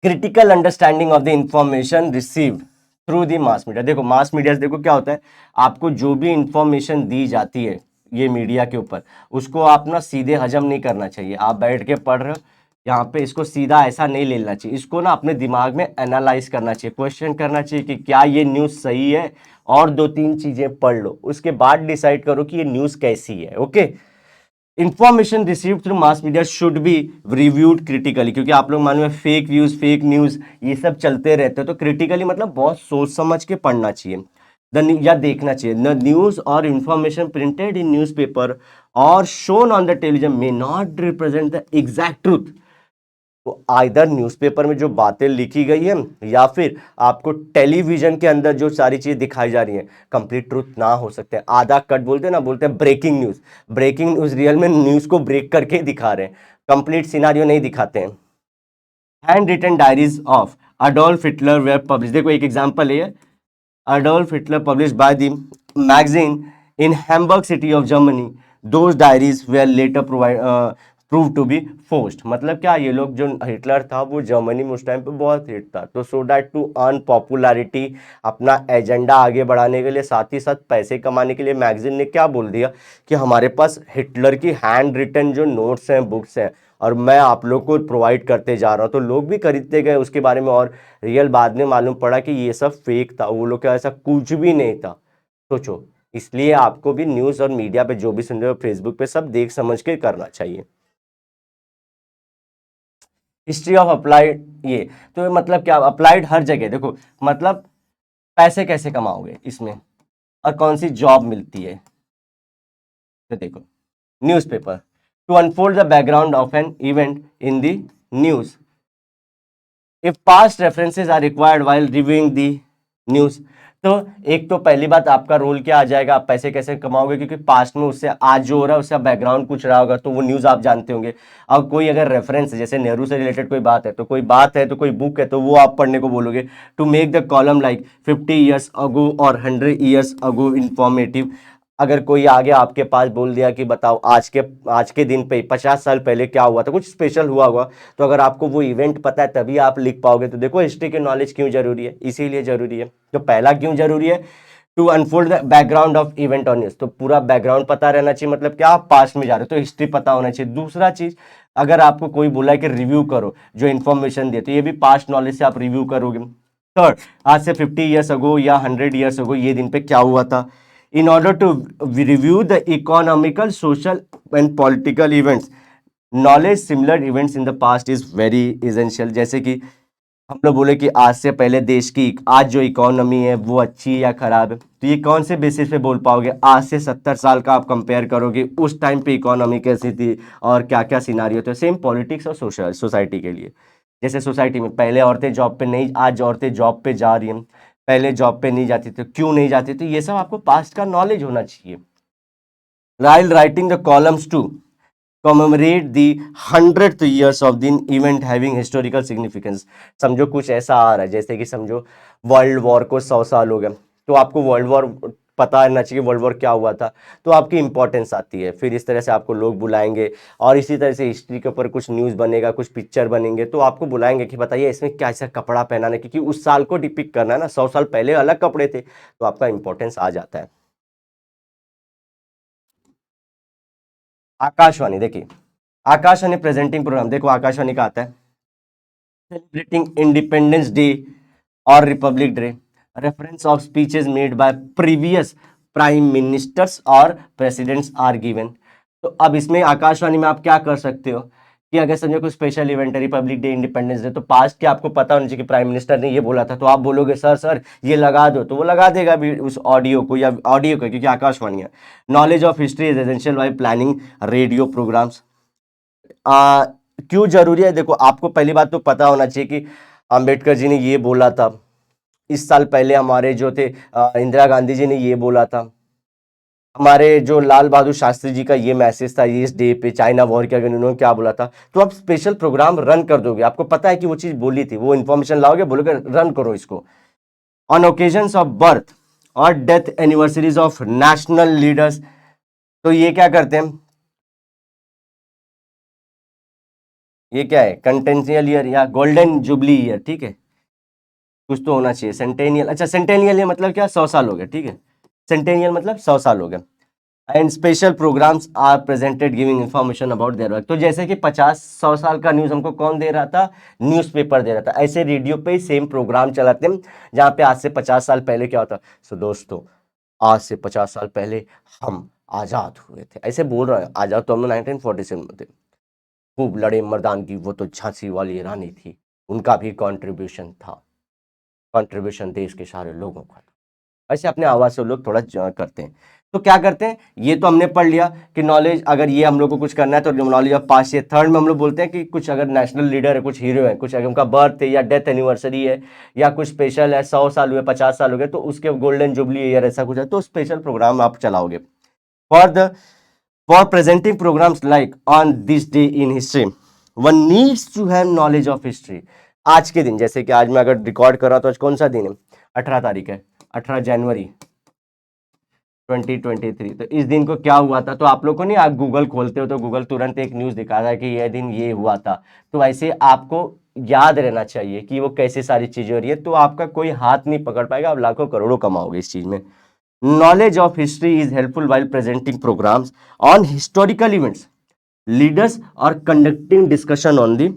Speaker 1: Critical understanding of the information received through the mass media. देखो मास मीडिया से देखो क्या होता है, आपको जो भी इंफॉर्मेशन दी जाती है ये मीडिया के ऊपर, उसको आप ना सीधे हजम नहीं करना चाहिए। आप बैठ के पढ़ रहे हो यहाँ पे, इसको सीधा ऐसा नहीं लेना चाहिए, इसको ना अपने दिमाग में एनालाइज करना चाहिए, क्वेश्चन करना चाहिए कि क्या ये न्यूज़ सही है, और दो तीन चीजें पढ़ लो, उसके बाद डिसाइड करो कि ये न्यूज़ कैसी है। Okay, information receive through mass media should be reviewed critically, क्योंकि आप लोग मालूम है फेक व्यूज, फेक न्यूज ये सब चलते रहते हैं, तो क्रिटिकली मतलब बहुत सोच समझ के पढ़ना चाहिए या देखना चाहिए। द न्यूज और इंफॉर्मेशन प्रिंटेड इन न्यूज़पेपर और shown on the television may not represent the exact truth. तो आइदर न्यूज़पेपर में जो बातें लिखी गई है या फिर आपको टेलीविजन के अंदर जो सारी चीज़ दिखाई जा रही है कंप्लीट ट्रूथ ना हो सकते हैं। आधा कट बोलते हैं ना, बोलते हैं breaking news, breaking news real में न्यूज़ को ब्रेक करके दिखा रहे हैं, कंप्लीट सिनारियो नहीं दिखाते हैं। Handwritten diaries of Adolf Hitler were publish, देखो एक एग्जाम्पल है, Adolf Hitler publish by the magazine in Hamburg city of Germany, those diaries were later prove to be forced. मतलब क्या, ये लोग जो हिटलर था वो जर्मनी में उस टाइम पे बहुत हिट था, तो so that to earn popularity, अपना एजेंडा आगे बढ़ाने के लिए, साथ ही साथ पैसे कमाने के लिए, मैगजीन ने क्या बोल दिया कि हमारे पास हिटलर की हैंड रिटन जो नोट्स हैं, बुक्स हैं, और मैं आप लोग को प्रोवाइड करते जा रहा हूँ, तो लोग भी खरीदते गए उसके बारे में, और रियल बाद में मालूम पड़ा कि ये सब फेक था, वो लोग का ऐसा कुछ भी नहीं था। सोचो, इसलिए आपको भी न्यूज़ और मीडिया पे जो भी सुन रहे हो, फेसबुक पे, सब देख समझ के करना चाहिए। हिस्ट्री ऑफ अप्लाइड, ये तो मतलब क्या, अप्लाइड हर जगह देखो, मतलब पैसे कैसे कमाओगे इसमें और कौन सी जॉब मिलती है, तो देखो newspaper, to unfold the background of an event in the news, if past references are required while reviewing the news. तो एक तो पहली बात आपका रोल क्या आ जाएगा, आप पैसे कैसे कमाओगे, क्योंकि पास्ट में उससे आज जो हो रहा है उसका बैकग्राउंड कुछ रहा होगा, तो वो न्यूज़ आप जानते होंगे। अब कोई अगर रेफरेंस है, जैसे नेहरू से रिलेटेड कोई बात है, तो कोई बात है, तो कोई बुक है, तो वो आप पढ़ने को बोलोगे। To make the column like 50 years ago और 100 ईयर्स अगो इंफॉर्मेटिव, अगर कोई आगे आपके पास बोल दिया कि बताओ आज के दिन पे 50 साल पहले क्या हुआ था, कुछ स्पेशल हुआ होगा, तो अगर आपको वो इवेंट पता है तभी आप लिख पाओगे। तो देखो हिस्ट्री की नॉलेज क्यों जरूरी है, इसीलिए जरूरी है। तो पहला क्यों जरूरी है, to unfold the background of event on news, तो पूरा बैकग्राउंड पता रहना चाहिए, मतलब क्या आप पास्ट में जा रहे हो तो हिस्ट्री पता होना चाहिए। दूसरा चीज, अगर आपको कोई बोला है कि रिव्यू करो जो इन्फॉर्मेशन दिए, तो ये भी पास्ट नॉलेज से आप रिव्यू करोगे। थर्ड, आज से 50 ईयर्स अगो या 100 ईयर्स अगो ये दिन पे क्या हुआ था, in order to review the economical, social and political events knowledge similar events in the past is very essential. जैसे कि हम लोग बोले कि आज से पहले देश की आज जो इकोनॉमी है वो अच्छी है या खराब है, तो ये कौन से बेसिस पे बोल पाओगे? आज से 70 साल का आप कंपेयर करोगे, उस टाइम पे इकोनॉमी कैसी थी और क्या क्या सिनारियो थे। सेम पॉलिटिक्स और सोशल सोसाइटी के लिए, जैसे सोसाइटी में पहले औरतें जॉब पे नहीं, आज औरतें जॉब पे जा रही हैं, पहले जॉब पे नहीं जाती थी, क्यों नहीं जाती थी, ये सब आपको पास्ट का नॉलेज होना चाहिए। While writing the columns to commemorate the 100th years of the event having historical significance। समझो कुछ ऐसा आ रहा है, जैसे कि समझो वर्ल्ड वॉर को 100 साल हो गए, तो आपको वर्ल्ड वॉर पता रहना चाहिए वर्ल्ड वॉर क्या हुआ था, तो आपकी इंपॉर्टेंस आती है। फिर इस तरह से आपको लोग बुलाएंगे और इसी तरह से हिस्ट्री के ऊपर कुछ न्यूज़ बनेगा, कुछ पिक्चर बनेंगे, तो आपको बुलाएंगे कि बताइए इसमें क्या ऐसा कपड़ा पहनाना है, क्योंकि उस साल को डिपिक्ट करना है ना, 100 साल पहले अलग कपड़े थे, तो आपका इंपॉर्टेंस आ जाता है। आकाशवाणी, देखिए आकाशवाणी प्रेजेंटिंग प्रोग्राम, देखो आकाशवाणी का आता है सेलिब्रेटिंग इंडिपेंडेंस डे और Republic day, reference of speeches made by previous prime ministers और प्रेसिडेंट्स आर गिवन। तो अब इसमें आकाशवाणी में आप क्या कर सकते हो कि अगर समझो कोई स्पेशल इवेंट है, रिपब्लिक डे, इंडिपेंडेंस डे, तो पास्ट के आपको पता होना चाहिए कि प्राइम मिनिस्टर ने ये बोला था, तो आप बोलोगे सर सर ये लगा दो, तो वो लगा देगा भी उस ऑडियो को या ऑडियो को, क्योंकि आकाशवाणी है। Knowledge of history is essential by planning radio programs. क्यों जरूरी है? देखो आपको पहली बात तो पता होना चाहिए कि अंबेडकर जी ने ये बोला था, इस साल पहले हमारे जो थे इंदिरा गांधी जी ने ये बोला था, हमारे जो लाल बहादुर शास्त्री जी का ये मैसेज था ये इस डे पे चाइना वॉर के अगेंस्ट, उन्होंने क्या बोला था, तो आप स्पेशल प्रोग्राम रन कर दोगे, आपको पता है कि वो चीज बोली थी, वो इन्फॉर्मेशन लाओगे, बोलोगे रन करो इसको। ऑन ओकेजन्स ऑफ बर्थ और death anniversaries of national leaders, तो ये क्या करते हैं, ये क्या है, कंटेंशियल ईयर या गोल्डन जुबली ईयर, ठीक है, कुछ तो होना चाहिए। सेंटेनियल, अच्छा सेंटेनियल ये मतलब क्या, 100 साल हो गए, ठीक है, सेंटेनियल मतलब 100 साल हो गए। And special programs are presented giving information about their work. तो जैसे कि 50 100 साल का न्यूज़ हमको कौन दे रहा था, न्यूज़पेपर दे रहा था, ऐसे रेडियो पे सेम प्रोग्राम चलाते हैं जहाँ पे आज से 50 साल पहले क्या होता। सो दोस्तों आज से 50 साल पहले हम आज़ाद हुए थे, ऐसे बोल रहे हैं, आज़ाद तो हम 1947 में थे, खूब लड़े मर्दान की, वो तो झांसी वाली रानी थी, उनका भी कंट्रीब्यूशन था, कंट्रीब्यूशन देश के सारे लोगों का। ऐसे अपने आवाज से लोग थोड़ा करते हैं। तो क्या करते हैं, ये तो हमने पढ़ लिया कि नॉलेज, अगर ये हम लोग को कुछ करना है तो नॉलेज ऑफ पास्ट है। थर्ड में हम लोग बोलते हैं कि कुछ अगर नेशनल लीडर है, कुछ हीरो है, कुछ अगर उनका बर्थ है या डेथ एनिवर्सरी है या कुछ स्पेशल है, 100 साल हुए, 50 साल हो गए, तो उसके गोल्डन जुबली ईयर ऐसा कुछ है, तो स्पेशल प्रोग्राम आप चलाओगे। For presenting programs like on this day in history one needs to have knowledge of history. आज के दिन, जैसे कि आज मैं अगर रिकॉर्ड कर रहा हूं तो आज कौन सा दिन है, 18 तारीख है, 18 जनवरी 2023। तो इस दिन को क्या हुआ था, तो आप लोग को नहीं, आप गूगल खोलते हो तो गूगल तुरंत एक न्यूज़ दिखा रहा है कि यह दिन ये हुआ था, तो ऐसे आपको याद रहना चाहिए कि वो कैसे सारी चीज़ें हो रही है, तो आपका कोई हाथ नहीं पकड़ पाएगा, आप लाखों करोड़ों कमाओगे इस चीज़ में। Knowledge of history is helpful while presenting programmes on historical events leaders और conducting discussion on the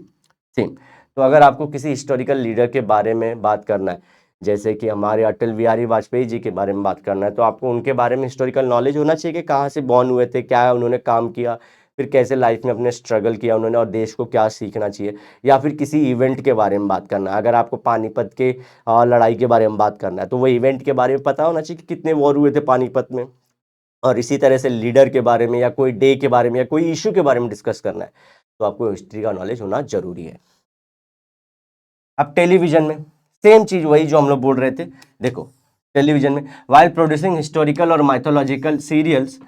Speaker 1: same. तो अगर आपको किसी हिस्टोरिकल लीडर के बारे में बात करना है, जैसे कि हमारे अटल बिहारी वाजपेयी जी के बारे में बात करना है, तो आपको उनके बारे में हिस्टोरिकल नॉलेज होना चाहिए कि कहाँ से बॉर्न हुए थे, क्या उन्होंने काम किया, फिर कैसे लाइफ में अपने स्ट्रगल किया उन्होंने और देश को क्या सीखना चाहिए। या फिर किसी इवेंट के बारे में बात करना है, अगर आपको पानीपत के लड़ाई के बारे में बात करना है, तो वो इवेंट के बारे में पता होना चाहिए कि कितने वॉर हुए थे पानीपत में। और इसी तरह से लीडर के बारे में या कोई डे के बारे में या कोई इशू के बारे में डिस्कस करना है, तो आपको हिस्ट्री का नॉलेज होना जरूरी है। अब टेलीविजन में सेम चीज वही जो हम लोग बोल रहे थे, देखो टेलीविजन में वाइल प्रोड्यूसिंग हिस्टोरिकल और mythological serials,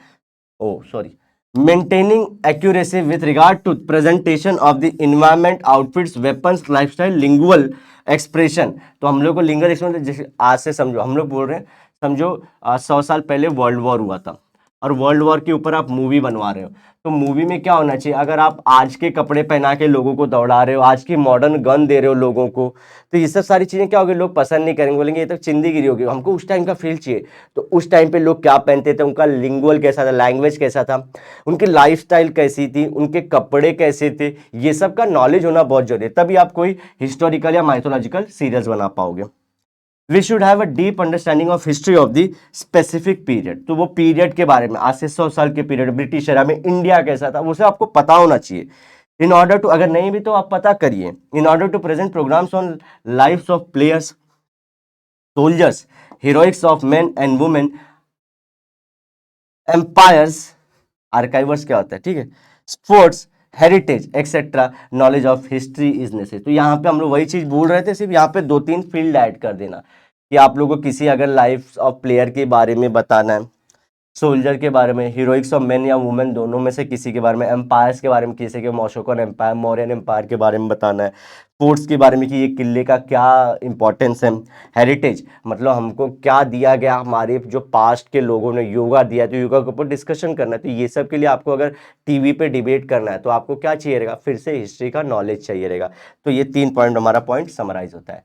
Speaker 1: oh sorry, maintaining accuracy with regard to presentation of the environment, outfits, weapons, lifestyle, lingual expression. तो हम लोग को लिंगुअल एक्सप्रेशन, जैसे आज से समझो हम लोग बोल रहे हैं, समझो 100 साल पहले वर्ल्ड वॉर हुआ था और वर्ल्ड वॉर के ऊपर आप मूवी बनवा रहे हो, तो मूवी में क्या होना चाहिए, अगर आप आज के कपड़े पहना के लोगों को दौड़ा रहे हो, आज की मॉडर्न गन दे रहे हो लोगों को, तो ये सब सारी चीज़ें क्या होगी, लोग पसंद नहीं करेंगे, बोलेंगे ये तो चिंदीगिरी होगी, हमको उस टाइम का फील चाहिए। तो उस टाइम पे लोग क्या पहनते थे, उनका लिंगुअल कैसा था, लैंग्वेज कैसा था, उनकी लाइफस्टाइल कैसी थी, उनके कपड़े कैसे थे, ये सब का नॉलेज होना बहुत जरूरी है, तभी आप कोई हिस्टोरिकल या माइथोलॉजिकल सीरियल्स बना पाओगे। We should have a deep understanding of history of the specific period. तो वो पीरियड के बारे में, आज से 100 साल के पीरियड, ब्रिटिश एरा में इंडिया कैसा था, वो सब आपको पता होना चाहिए इन ऑर्डर टू, अगर नहीं भी तो आप पता करिए, in order to present programmes on lifes of players, soldiers, heroics of men and women, empires, archivers क्या होता है, ठीक है, sports, heritage etcetera, knowledge of history is necessary. तो यहाँ पे हम लोग वही चीज बोल रहे थे, सिर्फ यहाँ पे 2-3 फील्ड ऐड कर देना कि आप लोगों को किसी अगर लाइफ ऑफ प्लेयर के बारे में बताना है, सोल्जर के बारे में, हीरोइक्स ऑफ मेन या वुमेन दोनों में से किसी के बारे में, एम्पायर्स के बारे में, किसी के अशोकन एम्पायर, मौर्यन एम्पायर के बारे में बताना है, फोर्ट्स के बारे में कि ये किले का क्या इंपॉर्टेंस है, हेरिटेज मतलब हमको क्या दिया गया, हमारे जो पास्ट के लोगों ने योगा दिया, तो योगा के ऊपर डिस्कशन करना है। तो ये सब के लिए आपको अगर टीवी पे डिबेट करना है तो आपको क्या चाहिए रहेगा, फिर से हिस्ट्री का नॉलेज चाहिए रहेगा। तो ये 3 पॉइंट हमारा पॉइंट समराइज होता है।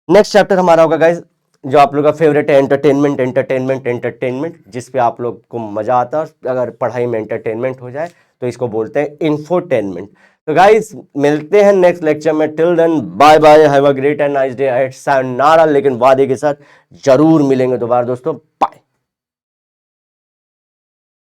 Speaker 1: नेक्स्ट चैप्टर हमारा होगा गाइज, जो आप लोग का फेवरेट है, एंटरटेनमेंट एंटरटेनमेंट एंटरटेनमेंट, जिस पे आप लोग को मजा आता है। अगर पढ़ाई में एंटरटेनमेंट हो जाए तो इसको बोलते हैं इंफोटेनमेंट। तो गाइज मिलते हैं नेक्स्ट लेक्चर में, till then bye bye, have a great and nice day ahead, sayonara, लेकिन वादे के साथ जरूर मिलेंगे दोबारा दोस्तों, बाय।